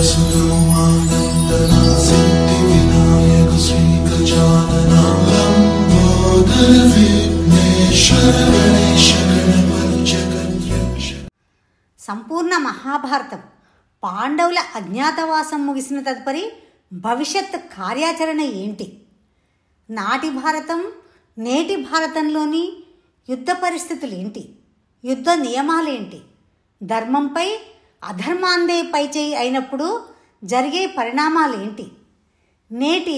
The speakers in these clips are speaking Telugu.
सुगमानन्दना सिद्धिविनायक श्रीगजानना लम्बोदर विघ्नेश्वर गणेश गणपति जगद्रक्ष. సంపూర్ణ మహాభారతం పాండవుల అజ్ఞాతవాసం ముగిసిన తదుపరి భవిష్యత్ కార్యాచరణ ఏంటి? నాటి భారతం నేటి భారతంలోని యుద్ధ పరిస్థితులు ఏంటి? యుద్ధ నియమాలేంటి? ధర్మంపై అధర్మాందే పైచేయి అయినప్పుడు జరిగే పరిణామాలేంటి? నేటి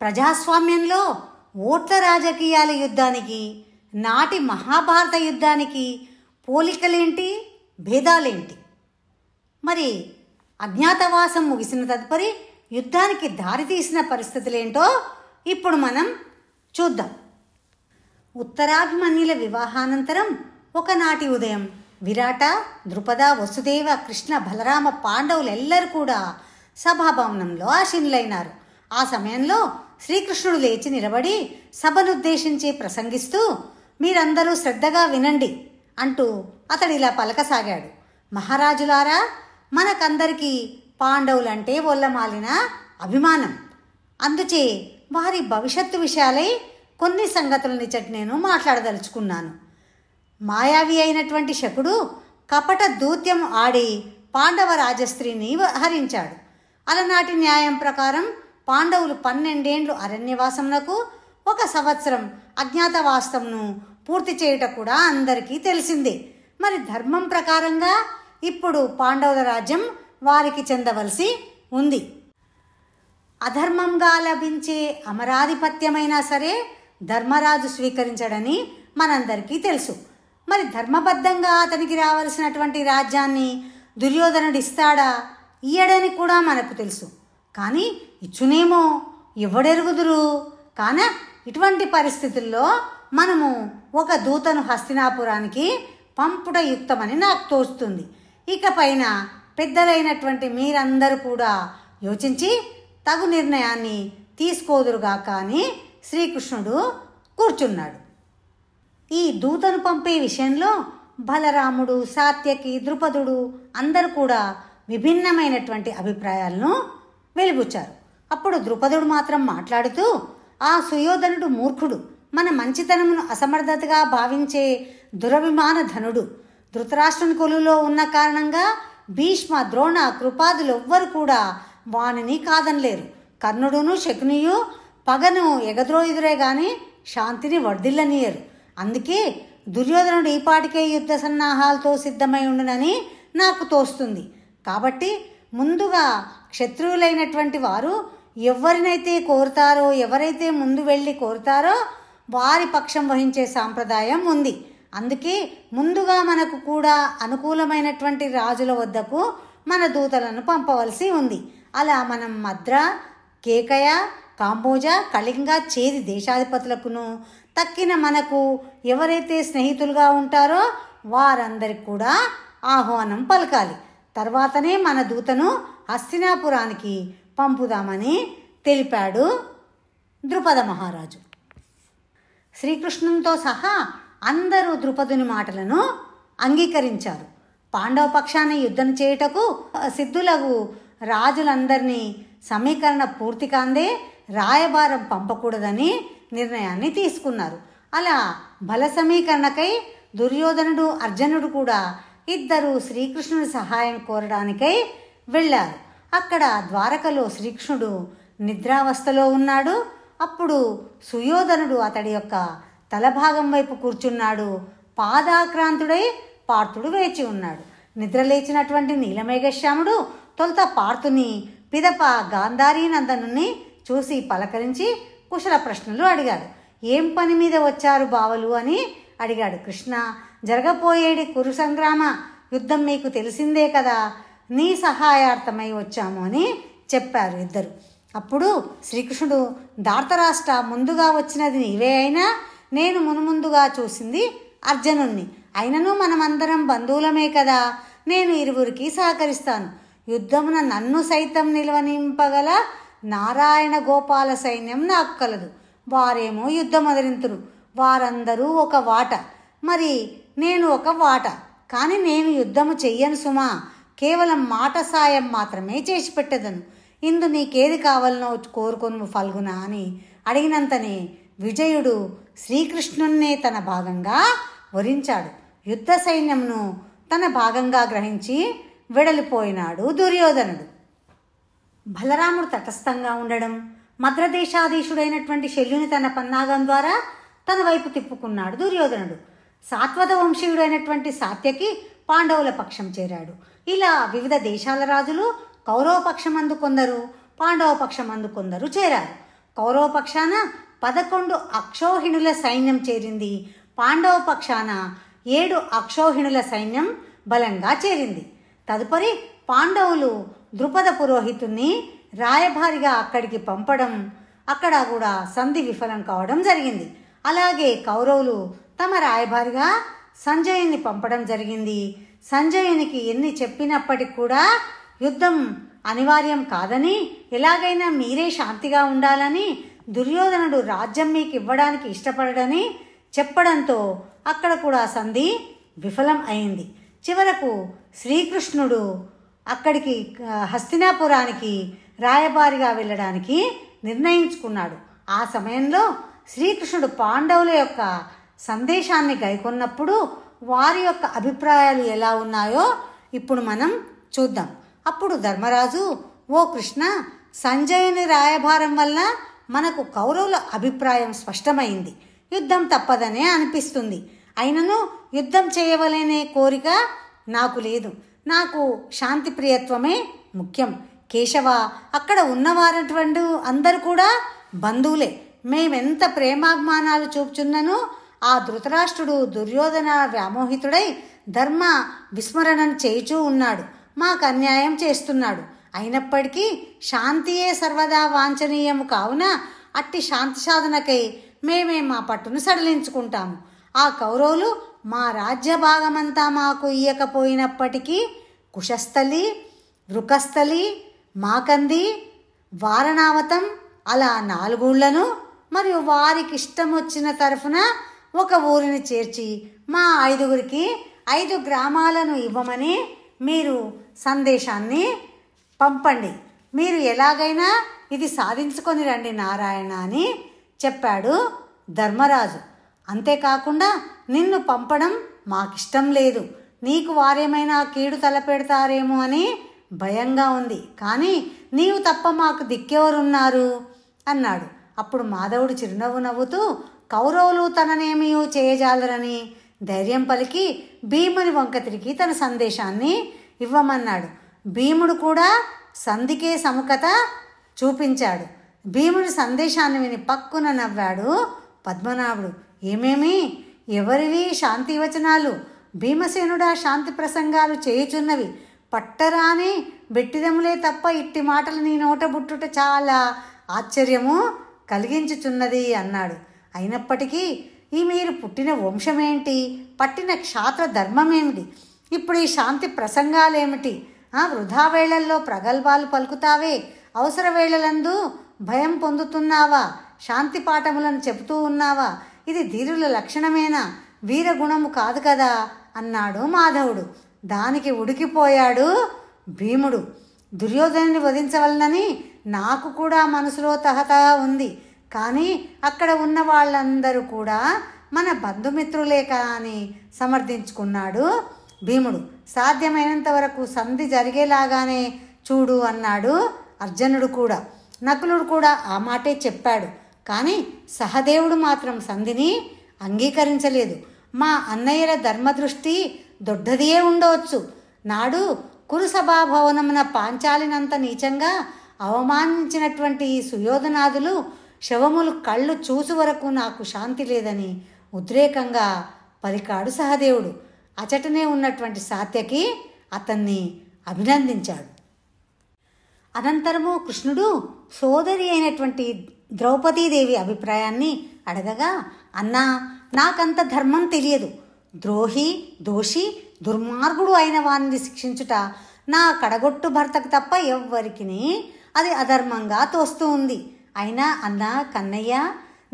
ప్రజాస్వామ్యంలో ఓట్ల రాజకీయాల యుద్ధానికి నాటి మహాభారత యుద్ధానికి పోలికలేంటి, భేదాలేంటి? మరి అజ్ఞాతవాసం ముగిసిన తదుపరి యుద్ధానికి దారితీసిన పరిస్థితులేంటో ఇప్పుడు మనం చూద్దాం. ఉత్తరాభిమన్యుల వివాహానంతరం ఒకనాటి ఉదయం విరాట, ద్రుపద, వసుదేవ, కృష్ణ, బలరామ పాండవులెల్లరూ కూడా సభాభవనంలో ఆసీనులైనారు. ఆ సమయంలో శ్రీకృష్ణుడు లేచి నిలబడి సభనుద్దేశించి ప్రసంగిస్తూ, మీరందరూ శ్రద్ధగా వినండి అంటూ అతడిలా పలకసాగాడు. మహారాజులారా, మనకందరికీ పాండవులంటే ఒళ్ళమాలిన అభిమానం. అందుచే వారి భవిష్యత్తు విషయాలై కొన్ని సంగతులనిచ్చటి నేను మాట్లాడదలుచుకున్నాను. మాయావి అయినటువంటి శకుడు కపట దూత్యం ఆడి పాండవ రాజస్త్రీని హరించాడు. అలనాటి న్యాయం ప్రకారం పాండవులు 12 ఏండ్లు అరణ్యవాసమునకు, 1 సంవత్సరం అజ్ఞాతవాసంను పూర్తి చేయుట కూడా అందరికీ తెలిసిందే. మరి ధర్మం ప్రకారంగా ఇప్పుడు పాండవుల రాజ్యం వారికి చెందవలసి ఉంది. అధర్మంగా లభించే అమరాధిపత్యమైనా సరే ధర్మరాజు స్వీకరించడని మనందరికీ తెలుసు. మరి ధర్మబద్ధంగా అతనికి రావలసినటువంటి రాజ్యాన్ని దుర్యోధనుడు ఇస్తాడా, ఇయ్యడని కూడా మనకు తెలుసు. కానీ ఇచ్చునేమో, ఎవడెరుగుదురు. కాన ఇటువంటి పరిస్థితుల్లో మనము ఒక దూతను హస్తినాపురానికి పంపుట యుక్తమని నాకు తోస్తుంది. ఇకపైన పెద్దలైనటువంటి మీరందరూ కూడా యోచించి తగు నిర్ణయాన్ని తీసుకోదురుగాక అని శ్రీకృష్ణుడు కూర్చున్నాడు. ఈ దూతను పంపే విషయంలో బలరాముడు, సాత్యకి, ద్రుపదుడు అందరూ కూడా విభిన్నమైనటువంటి అభిప్రాయాలను వెలిబుచ్చారు. అప్పుడు ద్రుపదుడు మాత్రం మాట్లాడుతూ, ఆ సుయోధనుడు మూర్ఖుడు, మన మంచితనమును అసమర్థతగా భావించే దురభిమాన ధనుడు. ధృతరాష్ట్రుని కొలువులో ఉన్న కారణంగా భీష్మ, ద్రోణ, కృపాదులు ఎవ్వరు కూడా వానిని కాదనలేరు. కర్ణుడును శకునియు పగను ఎగద్రోయుదురే గాని శాంతిని వర్ధిల్లనీయరు. అందుకే దుర్యోధనుడు ఈపాటికే యుద్ధ సన్నాహాలతో సిద్ధమై ఉండునని నాకు తోస్తుంది. కాబట్టి ముందుగా క్షత్రియులైనటువంటి వారు ఎవరినైతే కోరుతారో, ఎవరైతే ముందు వెళ్ళి కోరుతారో వారి పక్షం వహించే సాంప్రదాయం ఉంది. అందుకే ముందుగా మనకు కూడా అనుకూలమైనటువంటి రాజుల వద్దకు మన దూతలను పంపవలసి ఉంది. అలా మనం మద్ర, కేకయ, కాంబోజ, కళింగ, చేది దేశాధిపతులకును తక్కిన మనకు ఎవరైతే స్నేహితులుగా ఉంటారో వారందరికి కూడా ఆహ్వానం పలకాలి. తర్వాతనే మన దూతను హస్తినాపురానికి పంపుదామని తెలిపాడు ద్రుపద మహారాజు. శ్రీకృష్ణునితో సహా అందరూ ద్రుపదుని మాటలను అంగీకరించారు. పాండవ పక్షాన యుద్ధం చేయుటకు సిద్ధులకు రాజులందరినీ సమీకరణ పూర్తి కాందే రాయబారం పంపకూడదని నిర్ణయాన్ని తీసుకున్నారు. అలా బల సమీకరణకై దుర్యోధనుడు, అర్జునుడు కూడా ఇద్దరు శ్రీకృష్ణుని సహాయం కోరడానికై వెళ్ళారు. అక్కడ ద్వారకలో శ్రీకృష్ణుడు నిద్రావస్థలో ఉన్నాడు. అప్పుడు సుయోధనుడు అతడి యొక్క తలభాగం వైపు కూర్చున్నాడు. పాదాక్రాంతుడై పార్థుడు వేచి ఉన్నాడు. నిద్రలేచినటువంటి నీలమేఘశ్యాముడు తొలుత పార్థుని, పిదప గాంధారీనందనుని చూసి పలకరించి కుశల ప్రశ్నలు అడిగాడు. ఏం పని మీద వచ్చారు బావలు అని అడిగాడు. కృష్ణ, జరగపోయేడి కురు సంగ్రామ యుద్ధం మీకు తెలిసిందే కదా, నీ సహాయార్థమై వచ్చాము అని చెప్పారు ఇద్దరు. అప్పుడు శ్రీకృష్ణుడు, ధార్తరాష్ట్ర, ముందుగా వచ్చినది నీవే అయినా నేను మునుముందుగా చూసింది అర్జునుణ్ణి. అయినను మనమందరం బంధువులమే కదా, నేను ఇరువురికి సహకరిస్తాను. యుద్ధమున నన్ను సైతం నిలవనింపగల నారాయణ గోపాల సైన్యం నాకు కలదు. వారేమో యుద్ధం మొదలింతురు. వారందరూ ఒక వాట, మరి నేను ఒక వాట. కానీ నేను యుద్ధము చెయ్యను సుమా. కేవలం మాట సాయం మాత్రమే చేసి పెట్టదను. ఇందు నీకేది కావాలనో కోరుకొను ఫల్గుణ అని అడిగినంతనే విజయుడు శ్రీకృష్ణున్నే తన భాగంగా వరించాడు. యుద్ధ సైన్యమును తన భాగంగా గ్రహించి వెడలిపోయినాడు దుర్యోధనుడు. బలరాముడు తటస్థంగా ఉండడం, మద్రదేశాధీశుడైనటువంటి శల్యుని తన పన్నాగం ద్వారా తన వైపు తిప్పుకున్నాడు దుర్యోధనుడు. సాత్వత వంశీయుడైనటువంటి సాత్యకి పాండవుల పక్షం చేరాడు. ఇలా వివిధ దేశాల రాజులు కౌరవ పక్షమందు కొందరు, పాండవ పక్షమందు కొందరు చేరారు. కౌరవ పక్షాన 11 అక్షౌహిణుల సైన్యం చేరింది. పాండవ పక్షాన 7 అక్షౌహిణుల సైన్యం బలంగా చేరింది. తదుపరి పాండవులు ద్రుపద పురోహితుణ్ణి రాయభారిగా అక్కడికి పంపడం, అక్కడ కూడా సంధి విఫలం కావడం జరిగింది. అలాగే కౌరవులు తమ రాయభారిగా సంజయుని పంపడం జరిగింది. సంజయునికి ఎన్ని చెప్పినప్పటికి కూడా యుద్ధం అనివార్యం కాదని, ఎలాగైనా మీరే శాంతిగా ఉండాలని, దుర్యోధనుడు రాజ్యం మీకు ఇవ్వడానికి ఇష్టపడడని చెప్పడంతో అక్కడ కూడా సంధి విఫలం అయింది. చివరకు శ్రీకృష్ణుడు అక్కడికి హస్తినాపురానికి రాయబారిగా వెళ్ళడానికి నిర్ణయించుకున్నాడు. ఆ సమయంలో శ్రీకృష్ణుడు పాండవుల యొక్క సందేశాన్ని గైకొన్నప్పుడు వారి యొక్క అభిప్రాయాలు ఎలా ఉన్నాయో ఇప్పుడు మనం చూద్దాం. అప్పుడు ధర్మరాజు, ఓ కృష్ణ, సంజయుని రాయభారం వల్ల మనకు కౌరవుల అభిప్రాయం స్పష్టమైంది. యుద్ధం తప్పదనే అనిపిస్తుంది. అయినను యుద్ధం చేయవలనే కోరిక నాకు లేదు. నాకు శాంతి ప్రియత్వమే ముఖ్యం. కేశవ, అక్కడ ఉన్నవారటువంటి అందరూ కూడా బంధువులే. మేమెంత ప్రేమాభిమానాలు చూపుచున్నను ఆ ధృతరాష్ట్రుడు దుర్యోధన వ్యామోహితుడై ధర్మ విస్మరణను చేయుచూ ఉన్నాడు. మాకు అన్యాయం చేస్తున్నాడు. అయినప్పటికీ శాంతియే సర్వదా వాంఛనీయము కావున అట్టి శాంతి సాధనకై మేమే మా పట్టును సడలించుకుంటాము. ఆ కౌరవులు మా రాజ్య భాగమంతా మాకు ఇయ్యకపోయినప్పటికీ కుశస్థలి, వృకస్థలి, మాకంది, వారణావతం అలా 4 ఊళ్ళను మరియు వారికి ఇష్టం వచ్చిన తరఫున ఒక ఊరిని చేర్చి మా 5గురికి 5 గ్రామాలను ఇవ్వమని మీరు సందేశాన్ని పంపండి. మీరు ఎలాగైనా ఇది సాధించుకొని రండి నారాయణ అని చెప్పాడు ధర్మరాజు. అంతేకాకుండా నిన్ను పంపడం మాకిష్టం లేదు. నీకు వారేమైనా కీడు తలపెడతారేమో అని భయంగా ఉంది. కానీ నీవు తప్ప మాకు దిక్కెవరున్నారు అన్నాడు. అప్పుడు మాధవుడు చిరునవ్వు నవ్వుతూ కౌరవులు తననేమీ చేయజాలరని ధైర్యం పలికి భీముని వంక తిరిగి తన సందేశాన్ని ఇవ్వమన్నాడు. భీముడు కూడా సంధికే సముఖత చూపించాడు. భీముడి సందేశాన్ని విని పక్కున నవ్వాడు పద్మనాభుడు. ఏమేమి, ఎవరివి శాంతి వచనాలు? భీమసేనుడా శాంతి ప్రసంగాలు చేయుచున్నవి. పట్టరాని బెట్టిదములే తప్ప ఇట్టి మాటలు నీ నోట బుట్టుట చాలా ఆశ్చర్యము కలిగించుచున్నది అన్నాడు. అయినప్పటికీ ఈ మీరు పుట్టిన వంశమేంటి, పట్టిన క్షాత్ర ధర్మమేమిటి, ఇప్పుడు ఈ శాంతి ప్రసంగాలేమిటి? వృధా వేళల్లో ప్రగల్భాలు పలుకుతావే, అవసర వేళలందు భయం పొందుతున్నావా? శాంతి పాఠములను చెబుతూ ఉన్నావా? ఇది ధీరుల లక్షణమేనా? వీరగుణము కాదు కదా అన్నాడు మాధవుడు. దానికి ఉడికిపోయాడు భీముడు. దుర్యోధనుని వధించవలనని నాకు కూడా మనసులో తహత ఉంది. కానీ అక్కడ ఉన్న వాళ్ళందరూ కూడా మన బంధుమిత్రులే అని సమర్థించుకున్నాడు భీముడు. సాధ్యమైనంత వరకు సంధి జరిగేలాగానే చూడు అన్నాడు అర్జునుడు కూడా. నకులుడు కూడా ఆ మాటే చెప్పాడు. కానీ సహదేవుడు మాత్రం సంధిని అంగీకరించలేదు. మా అన్నయ్యల ధర్మదృష్టి దొడ్డదియే ఉండవచ్చు. నాడు కురుసభాభవనమున పాంచాలినంత నీచంగా అవమానించినటువంటి సుయోధనాదులు శవములు కళ్ళు చూసు వరకు నాకు శాంతి లేదని ఉద్రేకంగా పలికాడు సహదేవుడు. అచటనే ఉన్నటువంటి సాత్యకి అతన్ని అభినందించాడు. అనంతరము కృష్ణుడు సోదరి అయినటువంటి ద్రౌపదీదేవి అభిప్రాయాన్ని అడగగా, అన్నా, నాకంత ధర్మం తెలియదు. ద్రోహి, దోషి, దుర్మార్గుడు అయిన వారిని శిక్షించుట నా కడగొట్టు భర్తకు తప్ప ఎవ్వరికి అది అధర్మంగా తోస్తూ ఉంది. అయినా అన్నా, కన్నయ్య,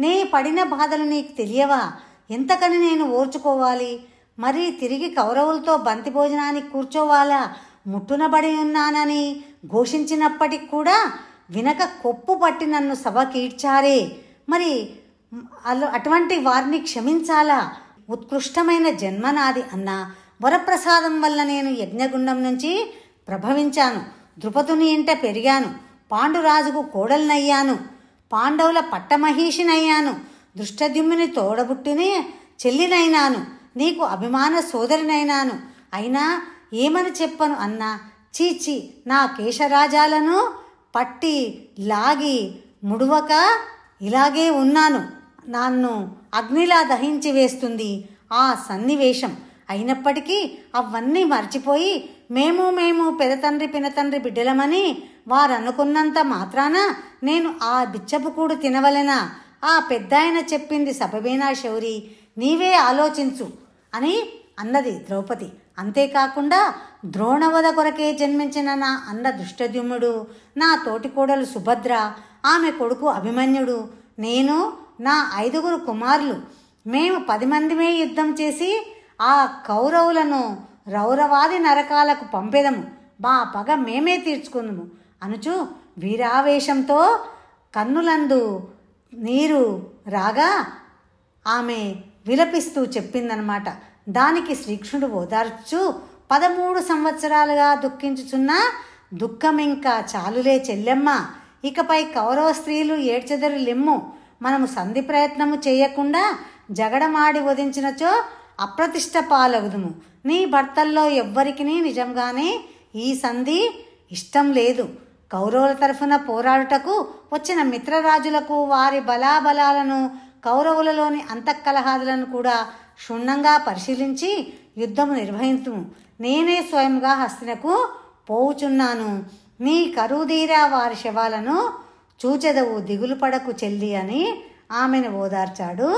నే పడిన బాధలు నీకు తెలియవా? ఎంతకని నేను ఓర్చుకోవాలి? మరి తిరిగి కౌరవులతో బంతి భోజనానికి కూర్చోవాలా? ముట్టునబడి ఉన్నానని ఘోషించినప్పటికి కూడా వినక కొప్పు పట్టి నన్ను సభకీడ్చారే. మరి అటువంటి వారిని క్షమించాలా? ఉత్కృష్టమైన జన్మ నాది అన్న వరప్రసాదం వల్ల నేను యజ్ఞగుండం నుంచి ప్రభవించాను. ద్రుపదుని ఇంట పెరిగాను. పాండురాజుకు కోడలినయ్యాను. పాండవుల పట్టమహీషినయ్యాను. దృష్టద్యుమ్నుని తోడబుట్టిని చెల్లినైనాను. నీకు అభిమాన సోదరినైనాను. అయినా ఏమని చెప్పను అన్నా? చీచి, నా కేశరాజాలను పట్టి లాగి ముడువక ఇలాగే ఉన్నాను. నన్ను అగ్నిలా దహించి వేస్తుంది ఆ సన్నివేశం. అయినప్పటికీ అవన్నీ మర్చిపోయి మేము పెదతండ్రి పినతండ్రి బిడ్డలమని వారు అనుకున్నంత మాత్రాన నేను ఆ బిచ్చపుకూడు తినవలెనా? ఆ పెద్దాయన చెప్పింది సబబేనా శౌరి? నీవే ఆలోచించు అని అన్నది ద్రౌపది. అంతేకాకుండా ద్రోణవధ కొరకే జన్మించిన నా అన్న దుష్టద్యుమ్నుడు, నా తోటికోడలు సుభద్ర, ఆమె కొడుకు అభిమన్యుడు, నేను, నా 5 కుమారులు, మేము 10 మందిమే యుద్ధం చేసి ఆ కౌరవులను రౌరవాది నరకాలకు పంపెదము. మా పగ మేమే తీర్చుకుందుము అనుచు వీరావేశంతో కన్నులందు నీరు రాగా ఆమె విలపిస్తూ చెప్పిందనమాట. దానికి శ్రీకృష్ణుడు ఓదార్చు, 13 సంవత్సరాలుగా దుఃఖించుచున్నా దుఃఖమింకా చాలులే చెల్లెమ్మ. ఇకపై కౌరవ స్త్రీలు ఏడ్చెదరు లెమ్ము. మనము సంధి ప్రయత్నము చేయకుండా జగడమాడి వధించినచో అప్రతిష్ట పాలగుదుము. నీ భర్తల్లో ఎవ్వరికి నిజంగానే ఈ సంధి ఇష్టం లేదు. కౌరవుల తరఫున పోరాడుటకు వచ్చిన మిత్రరాజులకు వారి బలాబలాలను, కౌరవులలోని అంతఃకలహాదులను కూడా క్షుణ్ణంగా పరిశీలించి యుద్ధము నిర్వహించుము. నేనే స్వయంగా హస్తినకు పోవుచున్నాను. నీ కరుదీరా వారి శవాలను చూచెదవు, దిగులు పడకు చెల్లి అని ఆమెను ఓదార్చాడు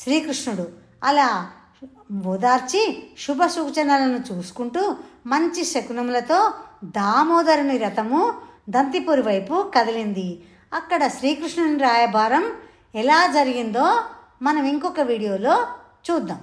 శ్రీకృష్ణుడు. అలా ఓదార్చి శుభ సూచనలను చూసుకుంటూ మంచి శకునములతో దామోదరుని రథము దంతిపురి వైపు కదిలింది. అక్కడ శ్రీకృష్ణుని రాయబారం ఎలా జరిగిందో మనం ఇంకొక వీడియోలో చూద్దాం.